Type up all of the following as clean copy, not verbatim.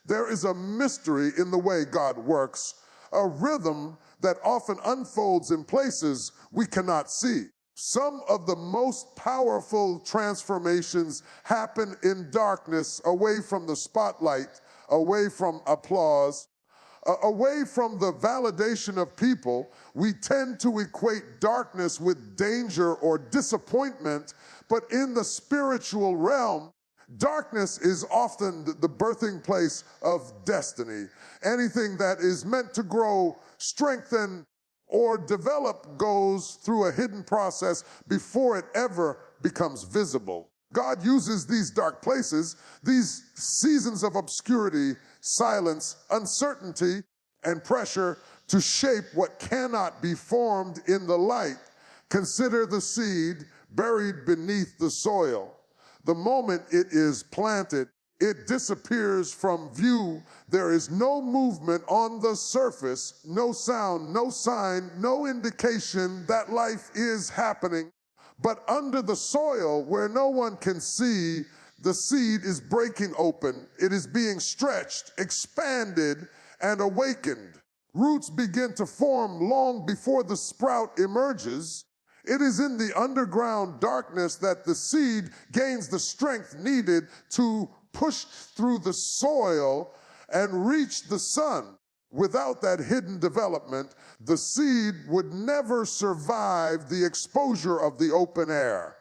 There is a mystery in the way God works, a rhythm that often unfolds in places we cannot see. Some of the most powerful transformations happen in darkness, away from the spotlight, away from applause, away from the validation of people. We tend to equate darkness with danger or disappointment, but in the spiritual realm, darkness is often the birthing place of destiny. Anything that is meant to grow, strengthen, or develop goes through a hidden process before it ever becomes visible. God uses these dark places, these seasons of obscurity, silence, uncertainty, and pressure to shape what cannot be formed in the light. Consider the seed buried beneath the soil. The moment it is planted, it disappears from view. There is no movement on the surface, no sound, no sign, no indication that life is happening. But under the soil, where no one can see, the seed is breaking open. It is being stretched, expanded, and awakened. Roots begin to form long before the sprout emerges. It is in the underground darkness that the seed gains the strength needed to push through the soil and reach the sun. Without that hidden development, the seed would never survive the exposure of the open air.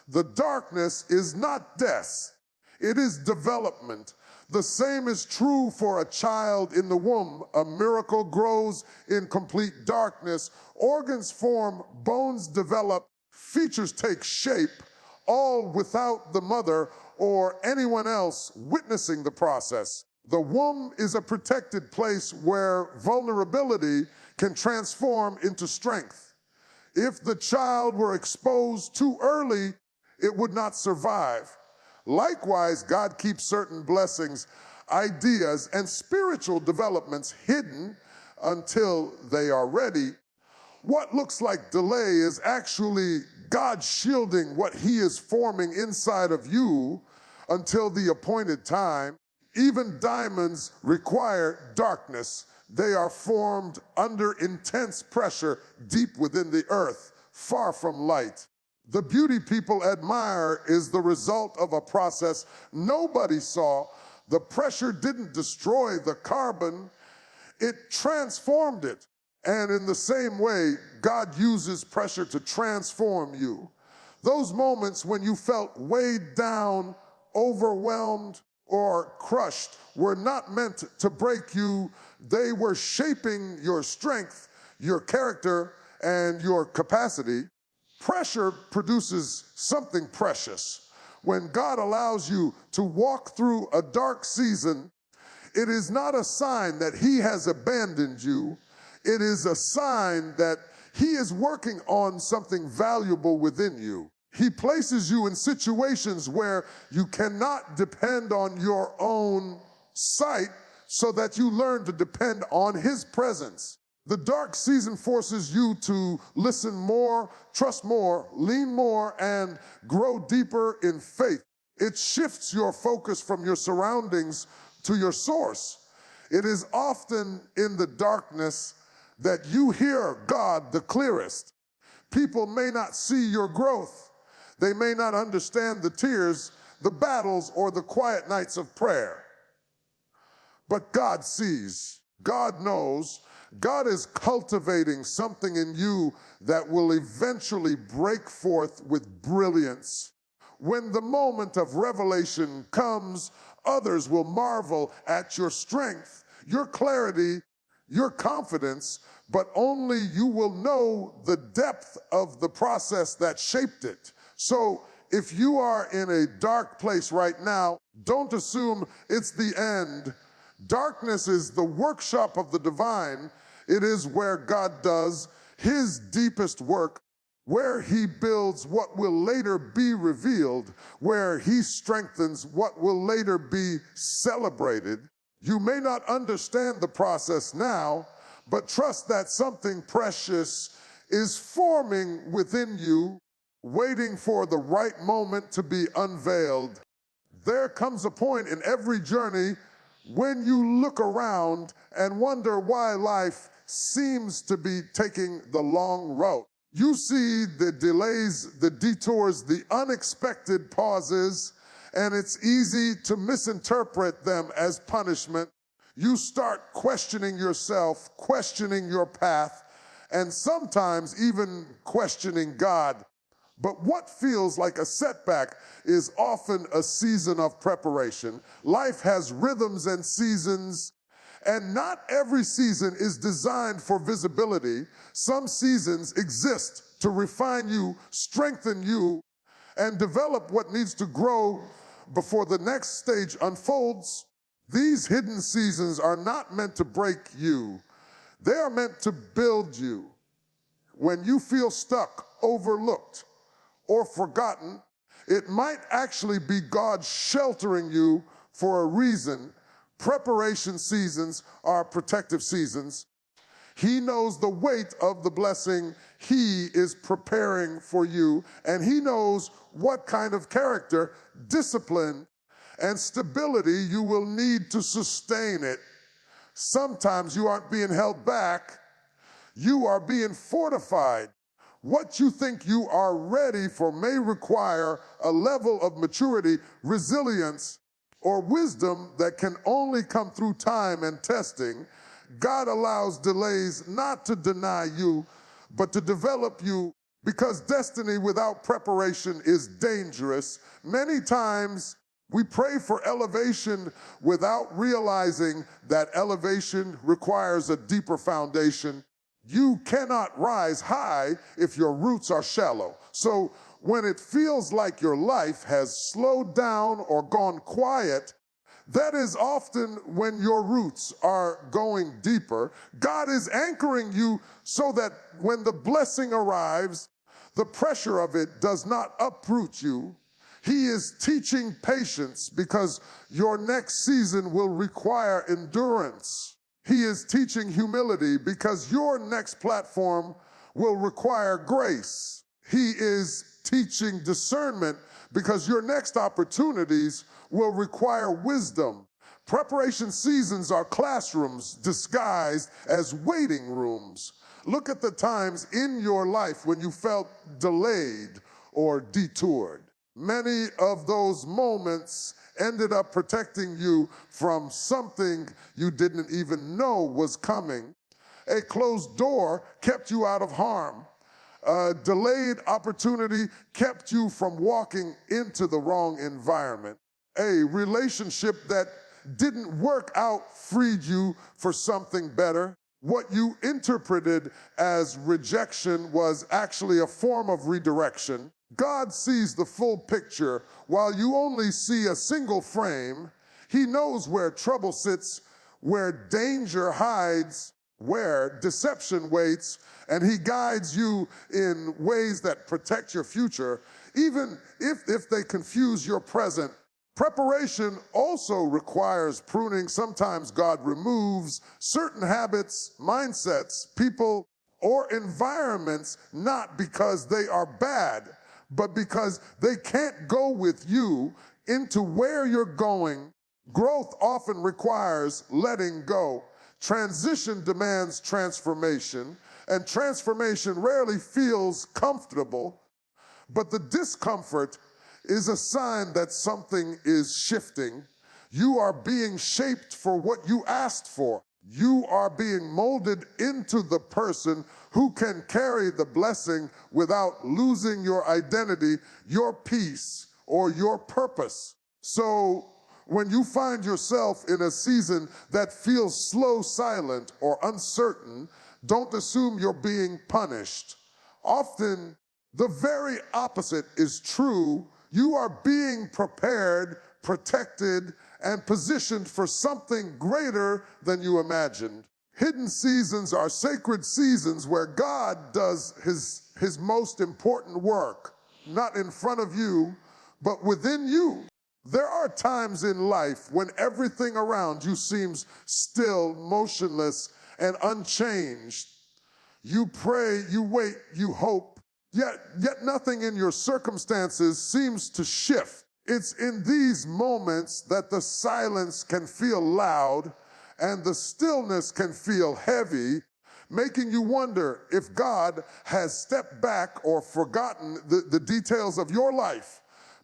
The darkness is not death, it is development. The same is true for a child in the womb. A miracle grows in complete darkness. Organs form, bones develop, features take shape, all without the mother or anyone else witnessing the process. The womb is a protected place where vulnerability can transform into strength. If the child were exposed too early, it would not survive. Likewise, God keeps certain blessings, ideas, and spiritual developments hidden until they are ready. What looks like delay is actually God shielding what He is forming inside of you until the appointed time. Even diamonds require darkness. They are formed under intense pressure deep within the earth, far from light. The beauty people admire is the result of a process nobody saw. The pressure didn't destroy the carbon, it transformed it. And in the same way, God uses pressure to transform you. Those moments when you felt weighed down, overwhelmed, or crushed were not meant to break you. They were shaping your strength, your character, and your capacity. Pressure produces something precious. When God allows you to walk through a dark season, it is not a sign that He has abandoned you. It is a sign that He is working on something valuable within you. He places you in situations where you cannot depend on your own sight so that you learn to depend on His presence. The dark season forces you to listen more, trust more, lean more, and grow deeper in faith. It shifts your focus from your surroundings to your source. It is often in the darkness that you hear God the clearest. People may not see your growth. They may not understand the tears, the battles, or the quiet nights of prayer. But God sees, God knows. God is cultivating something in you that will eventually break forth with brilliance. When the moment of revelation comes, others will marvel at your strength, your clarity, your confidence, but only you will know the depth of the process that shaped it. So if you are in a dark place right now, don't assume it's the end. Darkness is the workshop of the divine. It is where God does His deepest work, where He builds what will later be revealed, where He strengthens what will later be celebrated. You may not understand the process now, but trust that something precious is forming within you, waiting for the right moment to be unveiled. There comes a point in every journey when you look around and wonder why life seems to be taking the long road. You see the delays, the detours, the unexpected pauses, and it's easy to misinterpret them as punishment. You start questioning yourself, questioning your path, and sometimes even questioning God. But what feels like a setback is often a season of preparation. Life has rhythms and seasons, and not every season is designed for visibility. Some seasons exist to refine you, strengthen you, and develop what needs to grow before the next stage unfolds. These hidden seasons are not meant to break you. They are meant to build you. When you feel stuck, overlooked, or forgotten, it might actually be God sheltering you for a reason. Preparation seasons are protective seasons. He knows the weight of the blessing He is preparing for you, and He knows what kind of character, discipline, and stability you will need to sustain it. Sometimes you aren't being held back, you are being fortified. What you think you are ready for may require a level of maturity, resilience, or wisdom that can only come through time and testing. God allows delays not to deny you, but to develop you, because destiny without preparation is dangerous. Many times we pray for elevation without realizing that elevation requires a deeper foundation. You cannot rise high if your roots are shallow. So when it feels like your life has slowed down or gone quiet, that is often when your roots are going deeper. God is anchoring you so that when the blessing arrives, the pressure of it does not uproot you. He is teaching patience because your next season will require endurance. He is teaching humility because your next platform will require grace. He is teaching discernment because your next opportunities will require wisdom. Preparation seasons are classrooms disguised as waiting rooms. Look at the times in your life when you felt delayed or detoured. Many of those moments ended up protecting you from something you didn't even know was coming. A closed door kept you out of harm. A delayed opportunity kept you from walking into the wrong environment. A relationship that didn't work out freed you for something better. What you interpreted as rejection was actually a form of redirection. God sees the full picture while you only see a single frame. He knows where trouble sits, where danger hides, where deception waits, and He guides you in ways that protect your future, even if they confuse your present. Preparation also requires pruning. Sometimes God removes certain habits, mindsets, people, or environments, not because they are bad, but because they can't go with you into where you're going. Growth often requires letting go. Transition demands transformation, and transformation rarely feels comfortable, but the discomfort is a sign that something is shifting. You are being shaped for what you asked for. You are being molded into the person who can carry the blessing without losing your identity, your peace, or your purpose. So when you find yourself in a season that feels slow, silent, or uncertain, don't assume you're being punished. Often, the very opposite is true. You are being prepared, protected, and positioned for something greater than you imagined. Hidden seasons are sacred seasons where God does his most important work, not in front of you, but within you. There are times in life when everything around you seems still, motionless, and unchanged. You pray, you wait, you hope, yet nothing in your circumstances seems to shift. It's in these moments that the silence can feel loud and the stillness can feel heavy, making you wonder if God has stepped back or forgotten the details of your life.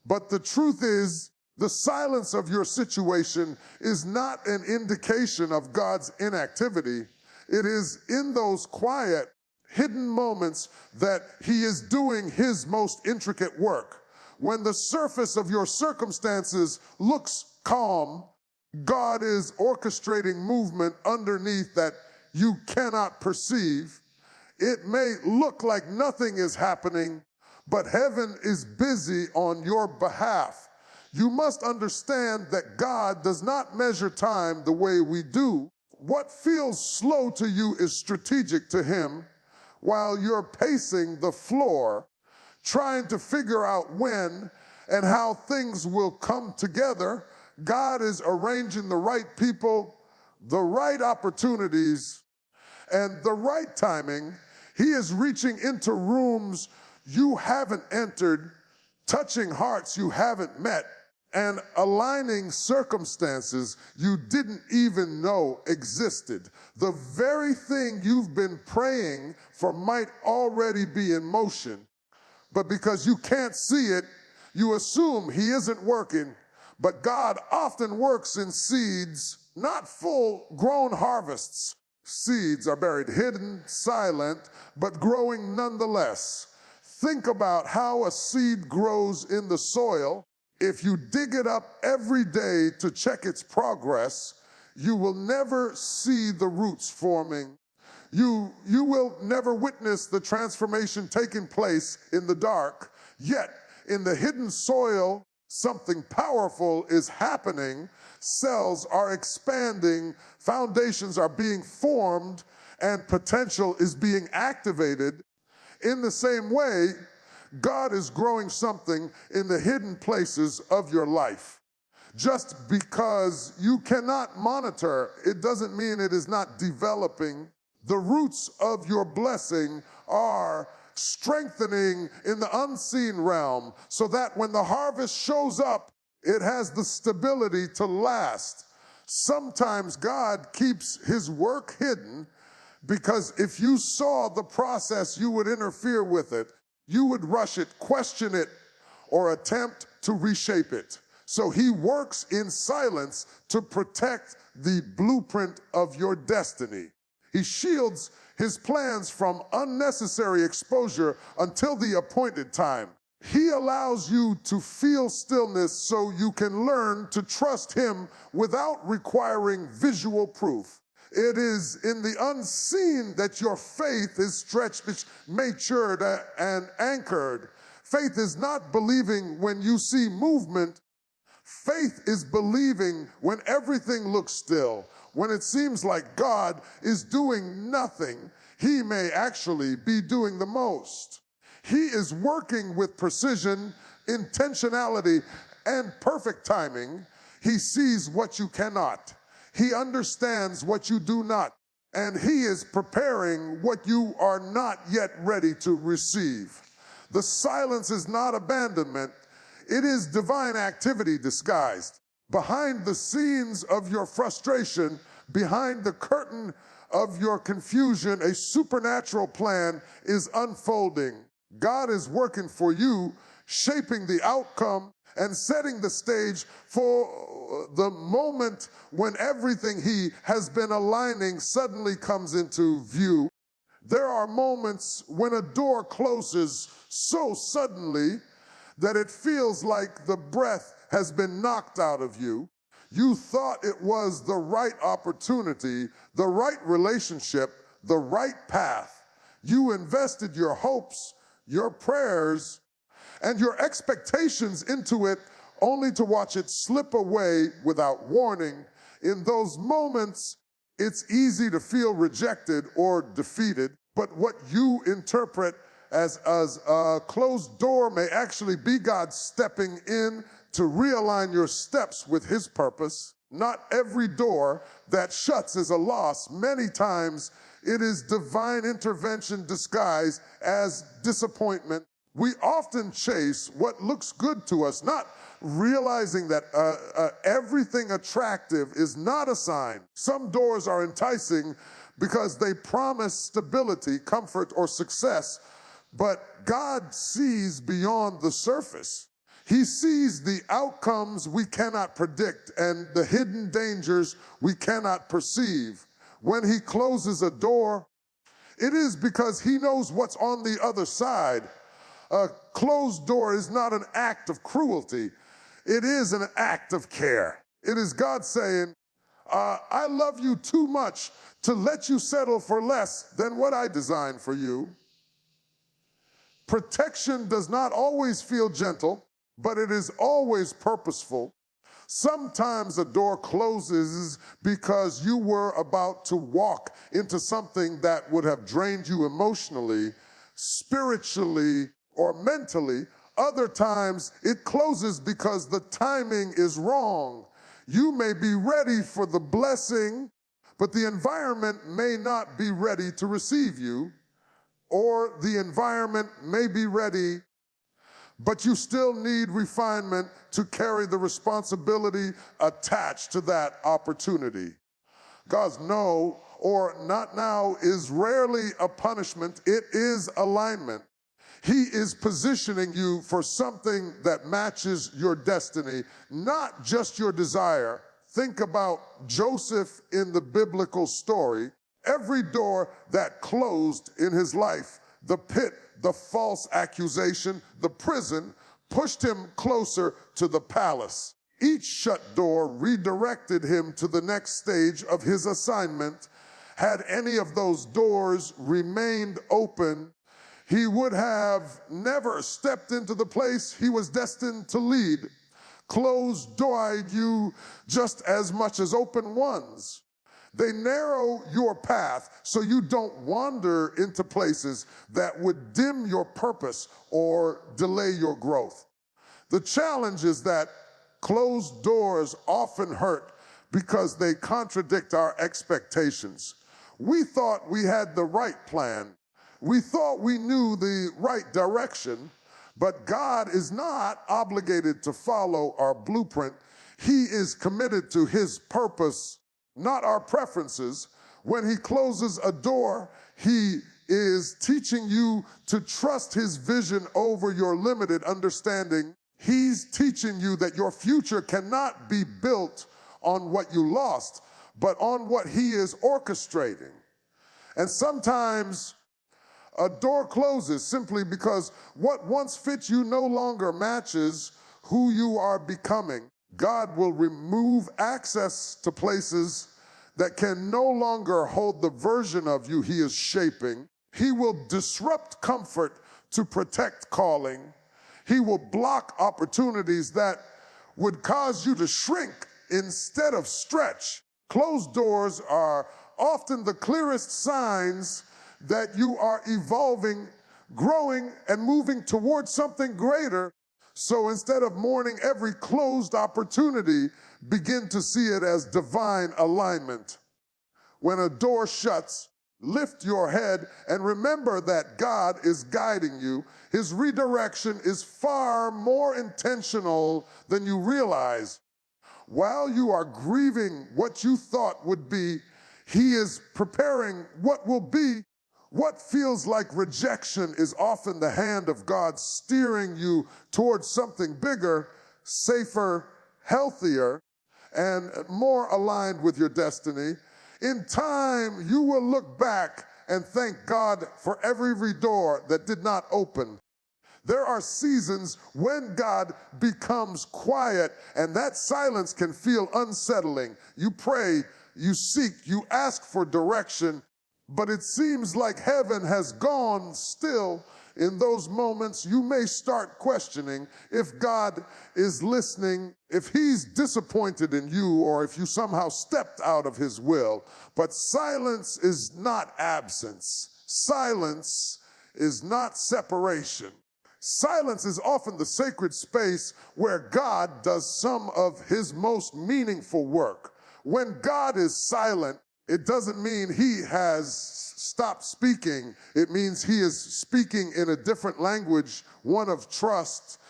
But the truth is, the silence of your situation is not an indication of God's inactivity. It is in those quiet, hidden moments that He is doing His most intricate work. When the surface of your circumstances looks calm, God is orchestrating movement underneath that you cannot perceive. It may look like nothing is happening, but heaven is busy on your behalf. You must understand that God does not measure time the way we do. What feels slow to you is strategic to Him. While you're pacing the floor, trying to figure out when and how things will come together, God is arranging the right people, the right opportunities, and the right timing. He is reaching into rooms you haven't entered, touching hearts you haven't met, and aligning circumstances you didn't even know existed. The very thing you've been praying for might already be in motion, but because you can't see it, you assume He isn't working. But God often works in seeds, not full-grown harvests. Seeds are buried hidden, silent, but growing nonetheless. Think about how a seed grows in the soil. If you dig it up every day to check its progress, you will never see the roots forming. You will never witness the transformation taking place in the dark. Yet, in the hidden soil, something powerful is happening. Cells are expanding, foundations are being formed, and potential is being activated. In the same way, God is growing something in the hidden places of your life. Just because you cannot monitor, it doesn't mean it is not developing. The roots of your blessing are strengthening in the unseen realm so that when the harvest shows up, it has the stability to last. Sometimes God keeps His work hidden because if you saw the process, you would interfere with it. You would rush it, question it, or attempt to reshape it. So He works in silence to protect the blueprint of your destiny. He shields His plans from unnecessary exposure until the appointed time. He allows you to feel stillness so you can learn to trust Him without requiring visual proof. It is in the unseen that your faith is stretched, matured, and anchored. Faith is not believing when you see movement. Faith is believing when everything looks still. When it seems like God is doing nothing, He may actually be doing the most. He is working with precision, intentionality, and perfect timing. He sees what you cannot. He understands what you do not. And He is preparing what you are not yet ready to receive. The silence is not abandonment. It is divine activity disguised. Behind the scenes of your frustration, behind the curtain of your confusion, a supernatural plan is unfolding. God is working for you, shaping the outcome and setting the stage for the moment when everything He has been aligning suddenly comes into view. There are moments when a door closes so suddenly that it feels like the breath has been knocked out of you. You thought it was the right opportunity, the right relationship, the right path. You invested your hopes, your prayers, and your expectations into it only to watch it slip away without warning. In those moments, it's easy to feel rejected or defeated, but what you interpret as a closed door may actually be God stepping in to realign your steps with His purpose. Not every door that shuts is a loss. Many times it is divine intervention disguised as disappointment. We often chase what looks good to us, not realizing that everything attractive is not a sign. Some doors are enticing because they promise stability, comfort, or success, but God sees beyond the surface. He sees the outcomes we cannot predict and the hidden dangers we cannot perceive. When he closes a door, it is because he knows what's on the other side. A closed door is not an act of cruelty. It is an act of care. It is God saying, I love you too much to let you settle for less than what I designed for you. Protection does not always feel gentle, but it is always purposeful. Sometimes a door closes because you were about to walk into something that would have drained you emotionally, spiritually, or mentally. Other times it closes because the timing is wrong. You may be ready for the blessing, but the environment may not be ready to receive you, or the environment may be ready, but you still need refinement to carry the responsibility attached to that opportunity. God's no or not now is rarely a punishment, it is alignment. He is positioning you for something that matches your destiny, not just your desire. Think about Joseph in the biblical story. Every door that closed in his life, the pit, the false accusation, the prison, pushed him closer to the palace. Each shut door redirected him to the next stage of his assignment. Had any of those doors remained open, he would have never stepped into the place he was destined to lead. Closed doors guide you just as much as open ones. They narrow your path so you don't wander into places that would dim your purpose or delay your growth. The challenge is that closed doors often hurt because they contradict our expectations. We thought we had the right plan. We thought we knew the right direction, but God is not obligated to follow our blueprint. He is committed to his purpose, not our preferences. When he closes a door, he is teaching you to trust his vision over your limited understanding. He's teaching you that your future cannot be built on what you lost, but on what he is orchestrating. And sometimes a door closes simply because what once fit you no longer matches who you are becoming. God will remove access to places that can no longer hold the version of you he is shaping. He will disrupt comfort to protect calling. He will block opportunities that would cause you to shrink instead of stretch. Closed doors are often the clearest signs that you are evolving, growing, and moving towards something greater. So instead of mourning every closed opportunity, begin to see it as divine alignment. When a door shuts, lift your head and remember that God is guiding you. His redirection is far more intentional than you realize. While you are grieving what you thought would be, he is preparing what will be. What feels like rejection is often the hand of God steering you towards something bigger, safer, healthier, and more aligned with your destiny. In time, you will look back and thank God for every door that did not open. There are seasons when God becomes quiet, and that silence can feel unsettling. You pray, you seek, you ask for direction, but it seems like heaven has gone still. In those moments, you may start questioning if God is listening, if he's disappointed in you, or if you somehow stepped out of his will. But silence is not absence. Silence is not separation. Silence is often the sacred space where God does some of his most meaningful work. When God is silent, it doesn't mean he has stopped speaking. It means he is speaking in a different language, one of trust.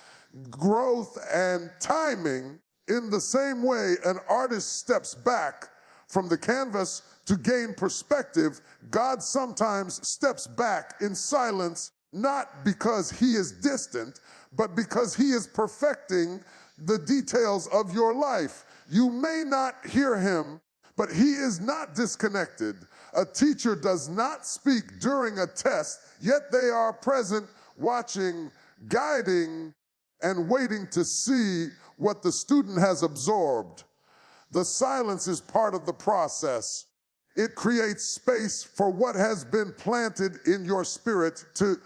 growth and timing. In the same way an artist steps back from the canvas to gain perspective, God sometimes steps back in silence, not because he is distant, but because he is perfecting the details of your life. You may not hear him, but he is not disconnected. A teacher does not speak during a test, yet they are present, watching, guiding, and waiting to see what the student has absorbed. The silence is part of the process. It creates space for what has been planted in your spirit to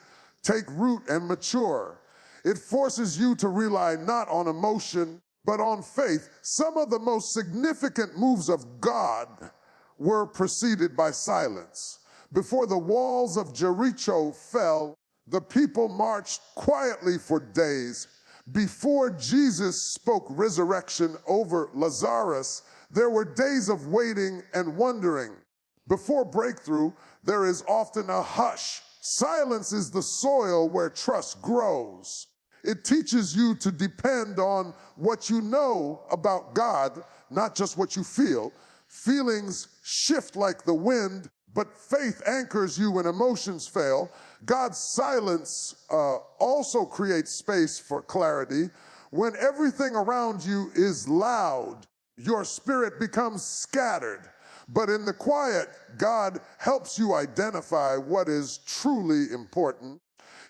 take root and mature. It forces you to rely not on emotion, but on faith. Some of the most significant moves of God were preceded by silence. Before the walls of Jericho fell, the people marched quietly for days. Before Jesus spoke resurrection over Lazarus, there were days of waiting and wondering. Before breakthrough, there is often a hush. Silence is the soil where trust grows. It teaches you to depend on what you know about God, not just what you feel. Feelings shift like the wind, but faith anchors you when emotions fail. God's silence also creates space for clarity. When everything around you is loud, your spirit becomes scattered. But in the quiet, God helps you identify what is truly important.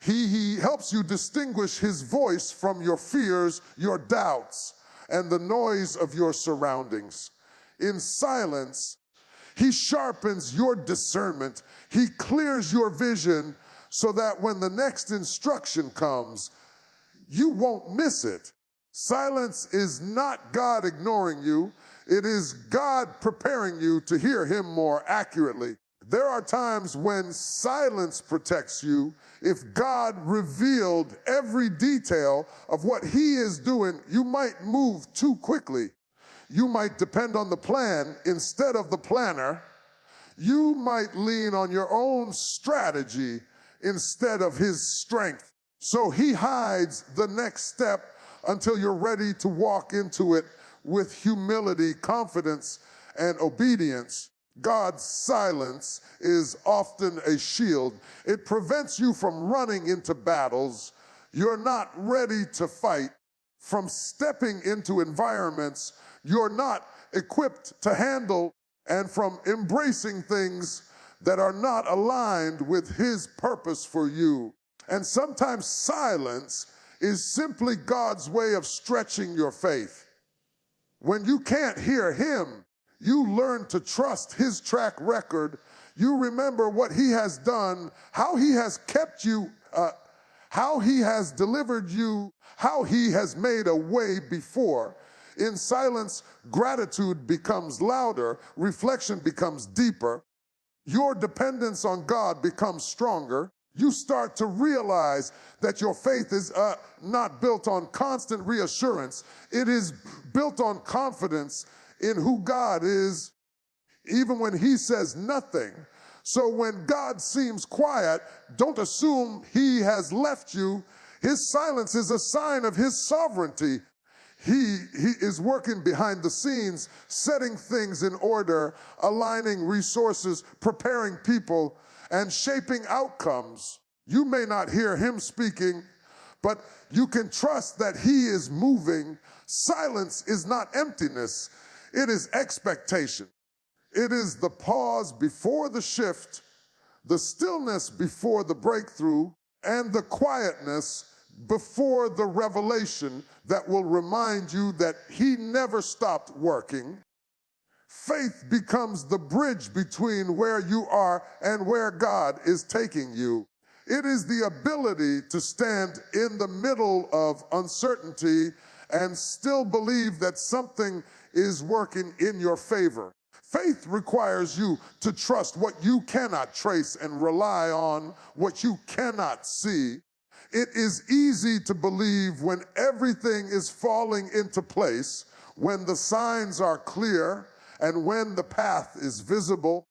He helps you distinguish his voice from your fears, your doubts, and the noise of your surroundings. In silence, he sharpens your discernment. He clears your vision so that when the next instruction comes, you won't miss it. Silence is not God ignoring you. It is God preparing you to hear him more accurately. There are times when silence protects you. If God revealed every detail of what he is doing, you might move too quickly. You might depend on the plan instead of the planner. You might lean on your own strategy instead of his strength. So he hides the next step until you're ready to walk into it with humility, confidence, and obedience. God's silence is often a shield. It prevents you from running into battles you're not ready to fight, from stepping into environments you're not equipped to handle, and from embracing things that are not aligned with his purpose for you. And sometimes silence is simply God's way of stretching your faith. When you can't hear him, you learn to trust his track record. You remember what he has done, how he has kept you, how he has delivered you, how he has made a way before. In silence, gratitude becomes louder, reflection becomes deeper, your dependence on God becomes stronger. You start to realize that your faith is not built on constant reassurance. It is built on confidence in who God is, even when he says nothing. So when God seems quiet, don't assume he has left you. His silence is a sign of his sovereignty. He is working behind the scenes, setting things in order, aligning resources, preparing people, and shaping outcomes. You may not hear him speaking, but you can trust that he is moving. Silence is not emptiness. It is expectation. It is the pause before the shift, the stillness before the breakthrough, and the quietness before the revelation that will remind you that he never stopped working. Faith becomes the bridge between where you are and where God is taking you. It is the ability to stand in the middle of uncertainty and still believe that something is working in your favor. Faith requires you to trust what you cannot trace and rely on what you cannot see. It is easy to believe when everything is falling into place, when the signs are clear, and when the path is visible.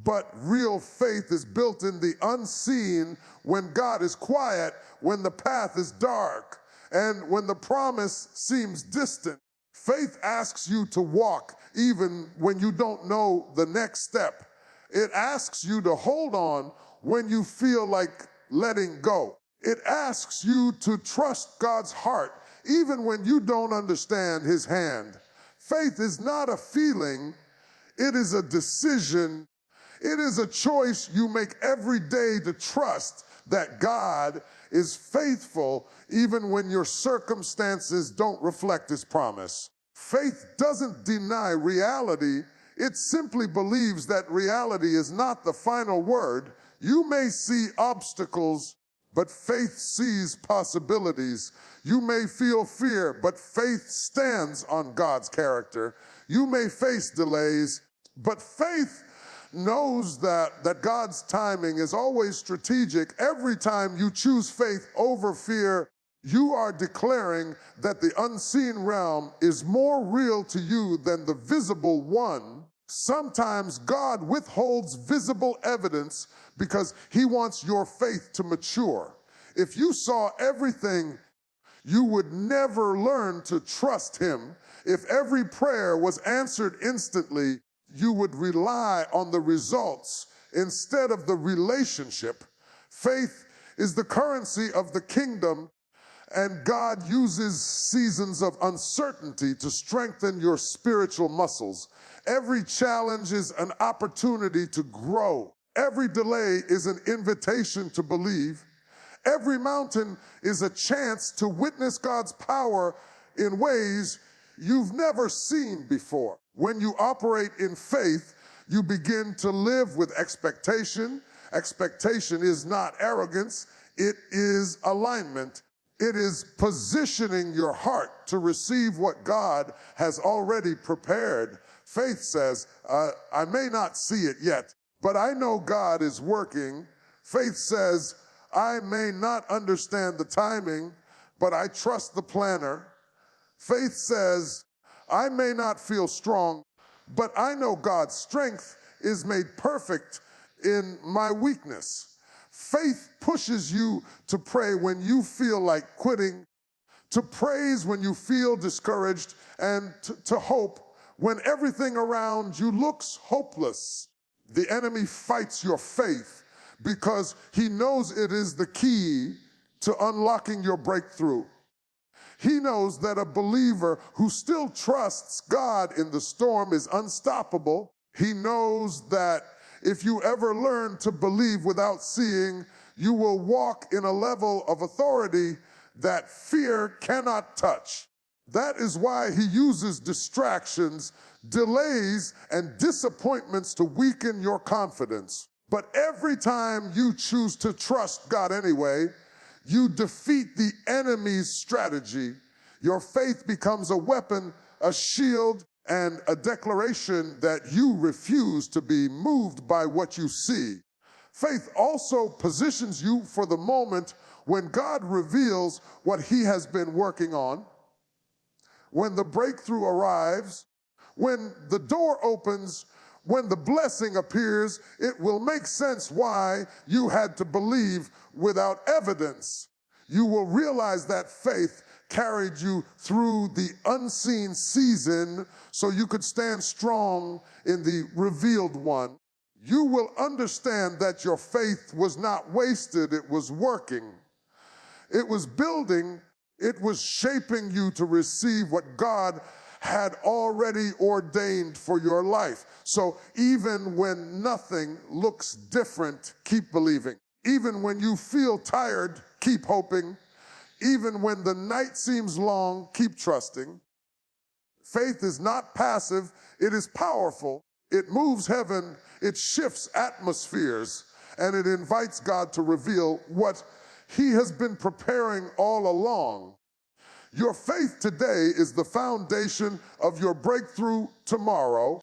But real faith is built in the unseen, when God is quiet, when the path is dark, And when the promise seems distant, faith asks you to walk even when you don't know the next step. It asks you to hold on when you feel like letting go. It asks you to trust God's heart even when you don't understand his hand. Faith is not a feeling, it is a decision. It is a choice you make every day to trust that God is faithful even when your circumstances don't reflect his promise. Faith doesn't deny reality. It simply believes that reality is not the final word. You may see obstacles, but faith sees possibilities. You may feel fear, but faith stands on God's character. You may face delays, but faith knows that God's timing is always strategic. Every time you choose faith over fear, you are declaring that the unseen realm is more real to you than the visible one. Sometimes God withholds visible evidence because he wants your faith to mature. If you saw everything, you would never learn to trust him. If every prayer was answered instantly, you would rely on the results instead of the relationship. Faith is the currency of the kingdom, and God uses seasons of uncertainty to strengthen your spiritual muscles. Every challenge is an opportunity to grow. Every delay is an invitation to believe. Every mountain is a chance to witness God's power in ways you've never seen before. When you operate in faith, you begin to live with expectation. Expectation is not arrogance, it is alignment. It is positioning your heart to receive what God has already prepared. Faith says, I may not see it yet, but I know God is working. Faith says, I may not understand the timing, but I trust the planner. Faith says, I may not feel strong, but I know God's strength is made perfect in my weakness. Faith pushes you to pray when you feel like quitting, to praise when you feel discouraged, and to hope when everything around you looks hopeless. The enemy fights your faith because he knows it is the key to unlocking your breakthrough. He knows that a believer who still trusts God in the storm is unstoppable. He knows that if you ever learn to believe without seeing, you will walk in a level of authority that fear cannot touch. That is why he uses distractions, delays, and disappointments to weaken your confidence. But every time you choose to trust God anyway, you defeat the enemy's strategy. Your faith becomes a weapon, a shield, and a declaration that you refuse to be moved by what you see. Faith also positions you for the moment when God reveals what he has been working on, when the breakthrough arrives, when the door opens, when the blessing appears. It will make sense why you had to believe without evidence. You will realize that faith carried you through the unseen season so you could stand strong in the revealed one. You will understand that your faith was not wasted, it was working. It was building, it was shaping you to receive what God had already ordained for your life. So even when nothing looks different, keep believing. Even when you feel tired, keep hoping. Even when the night seems long, keep trusting. Faith is not passive, it is powerful. It moves heaven, it shifts atmospheres, and it invites God to reveal what he has been preparing all along. Your faith today is the foundation of your breakthrough tomorrow.